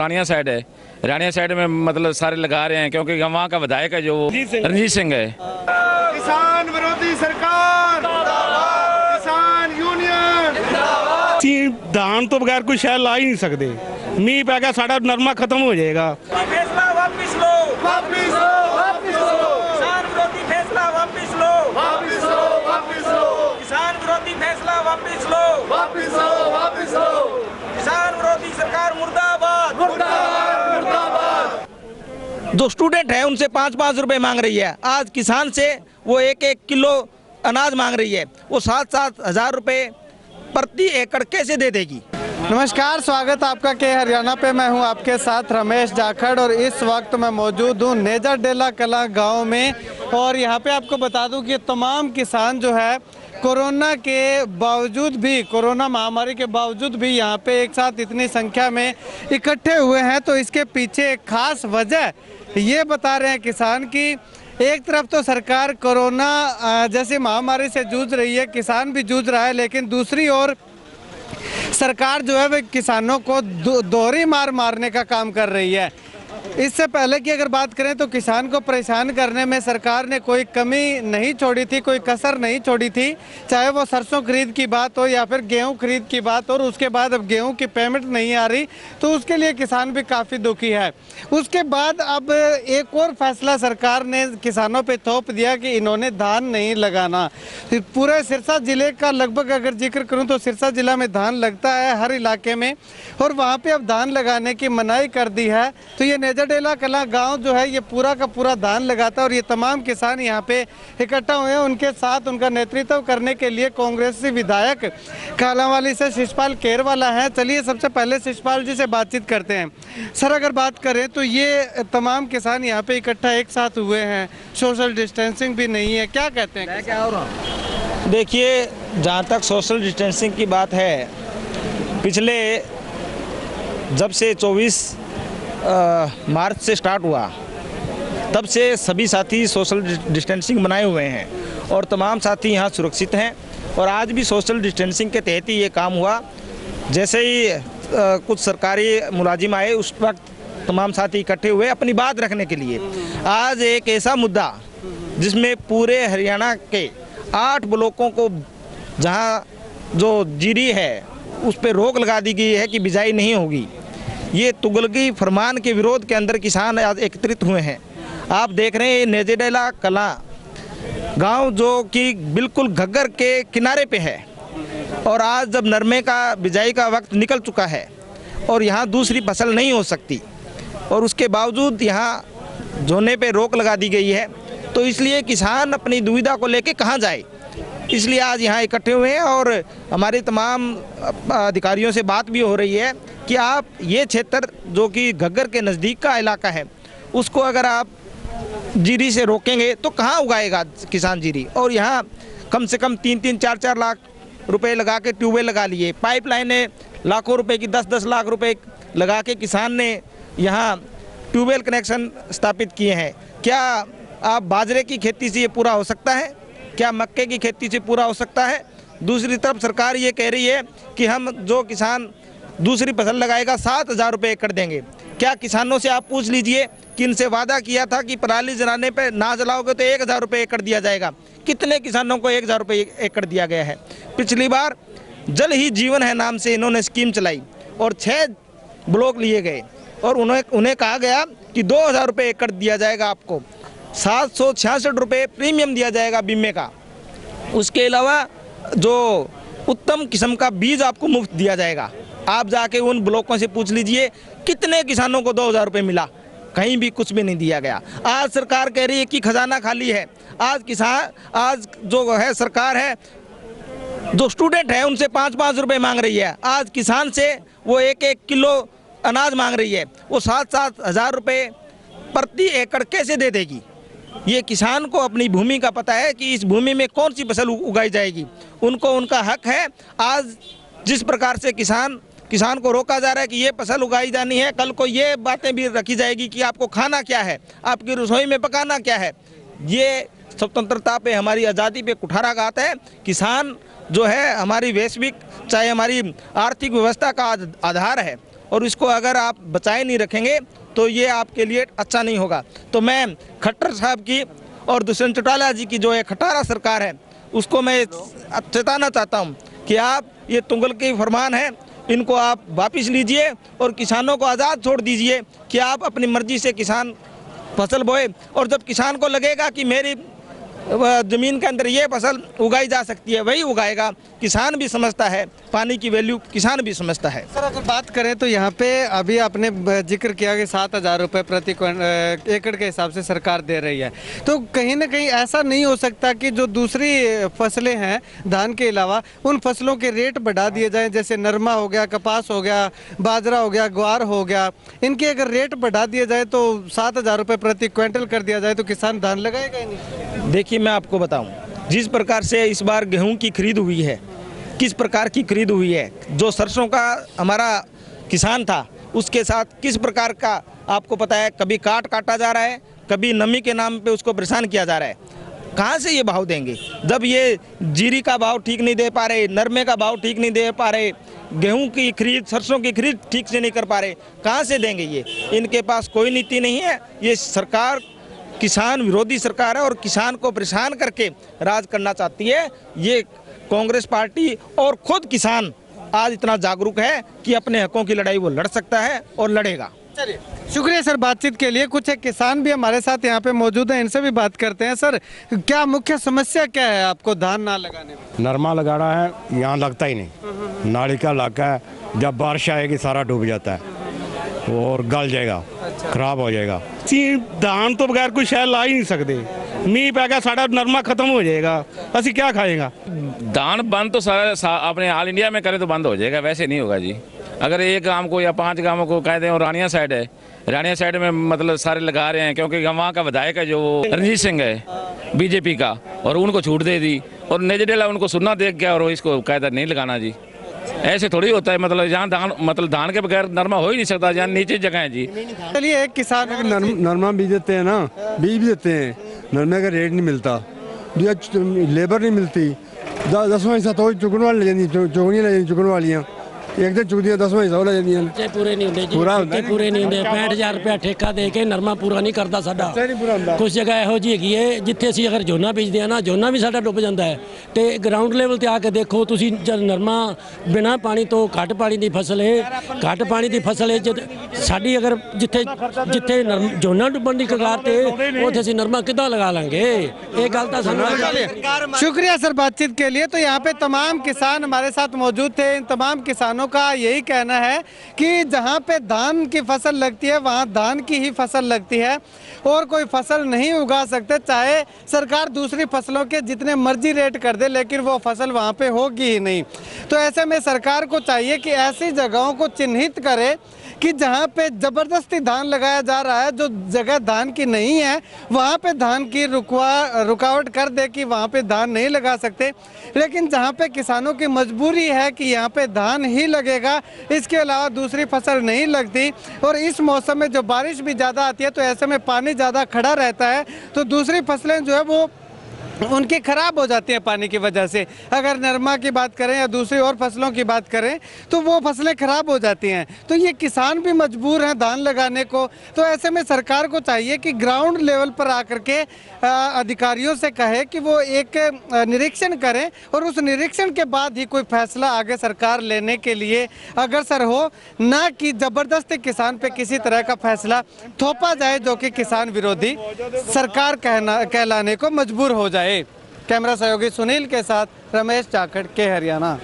रानिया side है, रानिया side में मतलब सारे लगा रहे हैं क्योंकि वहाँ का विधायक है जो रणजीत सिंह है। किसान विरोधी सरकार, किसान यूनियन। धान तो बगैर कोई शहर ला ही नहीं सकते। मीह पै गया साड़ा नरमा खत्म हो जाएगा। फैसला वापिस लो, वापिस लो, वापिस लो। किसान विरोधी फैसला वापिस लो, वापिस लो, वापिस लो। किसान विरोधी फैसला वापिस लो, वापिस लो, वापिस लो। किसान विरोधी सरकार मुर्दाबाद, मुर्दाबाद, मुर्दाबाद। जो स्टूडेंट है उनसे 5-5 रुपए मांग रही है। आज किसान से वो 1-1 किलो अनाज मांग रही है। वो 7-7 हजार रुपए प्रति एकड़ कैसे दे देगी? नमस्कार, स्वागत आपका के हरियाणा पे। मैं हूं आपके साथ रमेश जाखड़ और इस वक्त मैं मौजूद हूं नेजाडेला कला गांव में। और यहां पे आपको बता दूं कि तमाम किसान जो है कोरोना के बावजूद भी, कोरोना महामारी के बावजूद भी यहां पे एक साथ इतनी संख्या में इकट्ठे हुए हैं। तो इसके पीछे एक खास वजह ये बता रहे हैं किसान की एक तरफ तो सरकार कोरोना जैसी महामारी से जूझ रही है, किसान भी जूझ रहा है, लेकिन दूसरी ओर सरकार जो है वह किसानों को दोहरी मार मारने का काम कर रही है। इससे पहले की अगर बात करें तो किसान को परेशान करने में सरकार ने कोई कमी नहीं छोड़ी थी, कोई कसर नहीं छोड़ी थी, चाहे वो सरसों खरीद की बात हो या फिर गेहूं खरीद की बात हो। और उसके बाद अब गेहूं की पेमेंट नहीं आ रही तो उसके लिए किसान भी काफ़ी दुखी है। उसके बाद अब एक और फैसला सरकार ने किसानों पे थोप दिया कि इन्होंने धान नहीं लगाना। पूरे सिरसा जिले का लगभग अगर जिक्र करूँ तो सिरसा जिला में धान लगता है हर इलाके में, और वहाँ पर अब धान लगाने की मनाही कर दी है। तो ये नेजाडेला कला गांव जो है ये पूरा का पूरा धान लगाता है और ये तमाम किसान यहाँ पे इकट्ठा हुए हैं। उनके साथ उनका नेतृत्व करने के लिए कांग्रेसी विधायक कालांवाली से शिषपाल केरवाला है। चलिए सबसे पहले शिषपाल जी से बातचीत करते हैं। सर, अगर बात करें तो ये तमाम किसान यहाँ पे इकट्ठा एक साथ हुए हैं, सोशल डिस्टेंसिंग भी नहीं है, क्या कहते हैं? क्या हो रहा? देखिए, जहाँ तक सोशल डिस्टेंसिंग की बात है, पिछले जब से 24 मार्च से स्टार्ट हुआ तब से सभी साथी सोशल डिस्टेंसिंग बनाए हुए हैं और तमाम साथी यहाँ सुरक्षित हैं। और आज भी सोशल डिस्टेंसिंग के तहत ही ये काम हुआ। जैसे ही कुछ सरकारी मुलाजिम आए उस वक्त तमाम साथी इकट्ठे हुए अपनी बात रखने के लिए। आज एक ऐसा मुद्दा जिसमें पूरे हरियाणा के 8 ब्लॉकों को जहाँ जो जीरी है उस पर रोक लगा दी गई है कि बिजाई नहीं होगी। ये तुगलकी फरमान के विरोध के अंदर किसान आज एकत्रित हुए हैं। आप देख रहे हैं नेजाडेला कला गांव जो कि बिल्कुल घग्गर के किनारे पे है और आज जब नरमे का बिजाई का वक्त निकल चुका है और यहाँ दूसरी फसल नहीं हो सकती और उसके बावजूद यहाँ झोने पे रोक लगा दी गई है, तो इसलिए किसान अपनी दुविधा को लेके कहाँ जाए, इसलिए आज यहाँ इकट्ठे हुए हैं। और हमारे तमाम अधिकारियों से बात भी हो रही है कि आप ये क्षेत्र जो कि घग्गर के नज़दीक का इलाका है उसको अगर आप जीरी से रोकेंगे तो कहाँ उगाएगा किसान जीरी। और यहाँ कम से कम 3-3, 4-4 लाख रुपए लगा के ट्यूबवेल लगा लिए, पाइपलाइनें लाखों रुपए की 10-10 लाख रुपए लगा के किसान ने यहाँ ट्यूबवेल कनेक्शन स्थापित किए हैं। क्या आप बाजरे की खेती से ये पूरा हो सकता है? क्या मक्के की खेती से पूरा हो सकता है? दूसरी तरफ सरकार ये कह रही है कि हम जो किसान दूसरी फसल लगाएगा 7,000 रुपये एकड़ देंगे। क्या किसानों से आप पूछ लीजिए कि इनसे वादा किया था कि पराली जलाने पे ना जलाओगे तो 1,000 रुपये एकड़ दिया जाएगा। कितने किसानों को 1,000 रुपये एकड़ दिया गया है? पिछली बार जल ही जीवन है नाम से इन्होंने स्कीम चलाई और 6 ब्लॉक लिए गए और उन्हें कहा गया कि 2,000 रुपये एकड़ दिया जाएगा, आपको 766 रुपये प्रीमियम दिया जाएगा बीमे का। उसके अलावा जो उत्तम किस्म का बीज आपको मुफ्त दिया जाएगा। आप जाके उन ब्लॉकों से पूछ लीजिए कितने किसानों को 2,000 रुपये मिला, कहीं भी कुछ भी नहीं दिया गया। आज सरकार कह रही है कि खजाना खाली है। आज जो है सरकार है, जो स्टूडेंट है उनसे 5-5 रुपये मांग रही है। आज किसान से वो 1-1 किलो अनाज मांग रही है। वो 7-7 हजार रुपये प्रति एकड़ कैसे दे देगी? ये किसान को अपनी भूमि का पता है कि इस भूमि में कौन सी फसल उगाई जाएगी। उनको उनका हक है। आज जिस प्रकार से किसान को रोका जा रहा है कि ये फसल उगाई जानी है, कल को ये बातें भी रखी जाएगी कि आपको खाना क्या है, आपकी रसोई में पकाना क्या है। ये स्वतंत्रता पे, हमारी आज़ादी पे कुठाराघात है। किसान जो है हमारी वैश्विक, चाहे हमारी आर्थिक व्यवस्था का आधार है और इसको अगर आप बचाए नहीं रखेंगे तो ये आपके लिए अच्छा नहीं होगा। तो मैं खट्टर साहब की और दुष्यंत चौटाला जी की जो है खटारा सरकार है उसको मैं चेताना चाहता हूँ कि आप ये तुगलक के फरमान है, इनको आप वापस लीजिए और किसानों को आज़ाद छोड़ दीजिए कि आप अपनी मर्जी से किसान फसल बोए। और जब किसान को लगेगा कि मेरी ज़मीन के अंदर ये फसल उगाई जा सकती है वही उगाएगा। किसान भी समझता है पानी की वैल्यू, किसान भी समझता है। सर अगर बात करें तो यहाँ पे अभी आपने जिक्र किया कि 7,000 रुपये प्रति एकड़ के हिसाब से सरकार दे रही है, तो कहीं ना कहीं ऐसा नहीं हो सकता कि जो दूसरी फसलें हैं धान के अलावा उन फसलों के रेट बढ़ा दिए जाएं, जैसे नरमा हो गया, कपास हो गया, बाजरा हो गया, ग्वार हो गया, इनके अगर रेट बढ़ा दिए जाए तो 7,000 रुपये प्रति क्विंटल कर दिया जाए तो किसान धान लगाएगा ही नहीं। देखिए मैं आपको बताऊं, जिस प्रकार से इस बार गेहूं की खरीद हुई है, किस प्रकार की खरीद हुई है, जो सरसों का हमारा किसान था उसके साथ किस प्रकार का आपको पता है, कभी काटा जा रहा है, कभी नमी के नाम पे उसको परेशान किया जा रहा है। कहाँ से ये भाव देंगे जब ये जीरी का भाव ठीक नहीं दे पा रहे, नरमे का भाव ठीक नहीं दे पा रहे, गेहूं की खरीद, सरसों की खरीद ठीक से नहीं कर पा रहे, कहाँ से देंगे ये? इनके पास कोई नीति नहीं है। ये सरकार किसान विरोधी सरकार है और किसान को परेशान करके राज करना चाहती है। ये कांग्रेस पार्टी और खुद किसान आज इतना जागरूक है कि अपने हकों की लड़ाई वो लड़ सकता है और लड़ेगा। चलिए शुक्रिया सर बातचीत के लिए। कुछ एक किसान भी हमारे साथ यहाँ पे मौजूद हैं, इनसे भी बात करते हैं। सर क्या मुख्य समस्या क्या है आपको धान ना लगाने में? नरमा लगा रहा है, यहाँ लगता ही नहीं, नाली का इलाका है, जब बारिश आएगी सारा डूब जाता है और गल जाएगा, खराब हो जाएगा। धान तो बगैर कोई शहर ला ही नहीं सकते, मीह पै गया साड़ा नरमा खत्म हो जाएगा, असि क्या खाएगा? दान बंद तो सारा अपने ऑल इंडिया में करे तो बंद हो जाएगा, वैसे नहीं होगा जी। अगर एक गांव को या 5 गांवों को कह दें, और रानिया साइड है, रानिया साइड में मतलब सारे लगा रहे हैं क्योंकि वहाँ का विधायक है जो रणजीत सिंह है बीजेपी का, और उनको छूट दे दी और नेजडेला उनको सुनना देख गया और इसको कायदा नहीं लगाना जी। ऐसे थोड़ी होता है, मतलब जहाँ धान के बगैर नरमा हो ही नहीं सकता, जहाँ नीचे जगह है जी। चलिए एक किसान नरमा बीज देते हैं ना, बीज भी देते हैं, नरमे का रेट नहीं मिलता, लेबर नहीं मिलती, 10वां हिस्सा तो चुगन वाली चुगन वालियाँ एक दिन चुकदियां 10वां हिस्सा ले जांदियां, पूरे नहीं होंगे जी, पूरे नहीं होंगे। 65,000 रुपया ठेका दे के नरमा पूरा नहीं करता साਡਾ। कुछ जगह ਇਹੋ ਜਿਹੀ ਹੈਗੀ ਹੈ ਜਿੱਥੇ ਅਸੀਂ ਅਗਰ ਝੋਨਾ ਬੀਜਦੇ ਆ ਨਾ, ਝੋਨਾ ਵੀ ਸਾਡਾ ਡੁੱਬ ਜਾਂਦਾ ਹੈ। ਤੇ ਗਰਾਊਂਡ ਲੈਵਲ ਤੇ ਆ ਕੇ ਦੇਖੋ ਤੁਸੀਂ, ਜਦ ਨਰਮਾ ਬਿਨਾ ਪਾਣੀ ਤੋਂ ਘੱਟ ਪਾਣੀ ਦੀ ਫਸਲ ਹੈ, ਘੱਟ ਪਾਣੀ ਦੀ ਫਸਲ ਹੈ, ਜਦ ਸਾਡੀ ਅਗਰ ਜਿੱਥੇ ਝੋਨਾ ਡੁੱਬਣ ਦੀ ਕਗਾਰ ਤੇ ਉੱਥੇ ਅਸੀਂ ਨਰਮਾ ਕਿੱਦਾਂ ਲਗਾ ਲਾਂਗੇ? ਇਹ ਗੱਲ ਤਾਂ ਸਾਨੂੰ। शुक्रिया सर बातचीत के लिए। तो यहाँ पे तमाम किसान हमारे साथ मौजूद थे। इन तमाम किसानों का यही कहना है कि जहाँ पे धान की फसल लगती है वहाँ धान की ही फसल लगती है और कोई फसल नहीं उगा सकते, चाहे सरकार दूसरी फसलों के जितने मर्जी रेट कर दे, लेकिन वो फसल वहाँ पे होगी ही नहीं। तो ऐसे में सरकार को चाहिए कि ऐसी जगहों को चिन्हित करे कि जहाँ पे ज़बरदस्ती धान लगाया जा रहा है, जो जगह धान की नहीं है वहाँ पे धान की रुकावट कर दे कि वहाँ पे धान नहीं लगा सकते। लेकिन जहाँ पे किसानों की मजबूरी है कि यहाँ पे धान ही लगेगा, इसके अलावा दूसरी फसल नहीं लगती, और इस मौसम में जो बारिश भी ज़्यादा आती है तो ऐसे में पानी ज़्यादा खड़ा रहता है, तो दूसरी फसलें जो है वो उनकी ख़राब हो जाती हैं पानी की वजह से। अगर नरमा की बात करें या दूसरी और फसलों की बात करें तो वो फसलें ख़राब हो जाती हैं। तो ये किसान भी मजबूर हैं धान लगाने को। तो ऐसे में सरकार को चाहिए कि ग्राउंड लेवल पर आकर के अधिकारियों से कहे कि वो एक निरीक्षण करें और उस निरीक्षण के बाद ही कोई फैसला आगे सरकार लेने के लिए अग्रसर हो, ना कि ज़बरदस्ती किसान पे किसी तरह का फैसला थोपा जाए जो कि किसान विरोधी सरकार कहलाने को मजबूर हो जाए। कैमरा सहयोगी सुनील के साथ रमेश जाखड़ के हरियाणा।